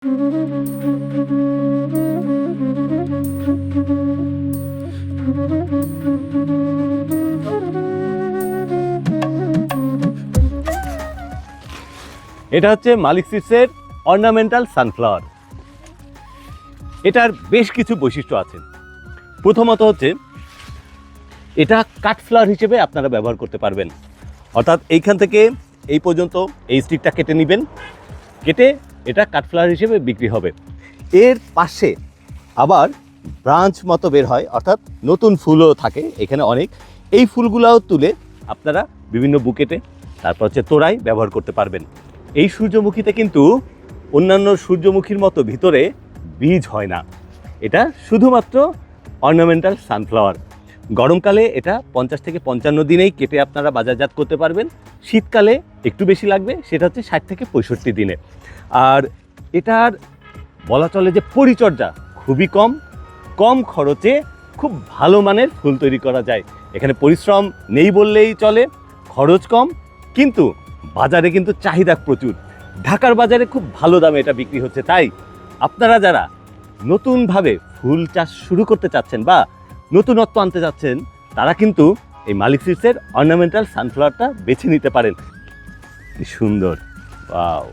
এটা হচ্ছে মালিক সিডসের ornamental sunflower. এটার বেশ কিছু বৈশিষ্ট্য আছে। প্রথমত হচ্ছে এটা কাঠফ্লাওয়ার হিসেবে আপনারা ব্যবহার করতে পারবেন। অর্থাৎ এইখান থেকে এই পর্যন্ত এই স্টিকটা কেটে নেবেন, কেটে এটা কাঠফ্লাওয়ার হিসেবে বিক্রি হবে। এর পাশে আবার ব্রাঞ্চ মতো বের হয়, অর্থাৎ নতুন ফুলও থাকে এখানে অনেক। এই ফুলগুলাও তুলে আপনারা বিভিন্ন বুকেটে, তারপর হচ্ছে তোড়ায় ব্যবহার করতে পারবেন। এই সূর্যমুখীতে কিন্তু অন্যান্য সূর্যমুখীর মতো ভিতরে বীজ হয় না, এটা শুধুমাত্র অর্নামেন্টাল সানফ্লাওয়ার। গরমকালে এটা 50 থেকে 55 দিনেই কেটে আপনারা বাজারজাত করতে পারবেন। শীতকালে একটু বেশি লাগবে, সেটা হচ্ছে 60 থেকে 65 দিনে। আর এটার বলা চলে যে পরিচর্যা খুবই কম, কম খরচে খুব ভালো মানের ফুল তৈরি করা যায়। এখানে পরিশ্রম নেই বললেই চলে, খরচ কম, কিন্তু বাজারে কিন্তু চাহিদা প্রচুর। ঢাকার বাজারে খুব ভালো দামে এটা বিক্রি হচ্ছে। তাই আপনারা যারা নতুনভাবে ফুল চাষ শুরু করতে চাচ্ছেন বা নতুনত্ব আনতে চাচ্ছেন, তারা কিন্তু এই মালিক সিডসের অর্নামেন্টাল সানফ্লাওয়ারটা বেছে নিতে পারেন। কি সুন্দর, ওয়াও।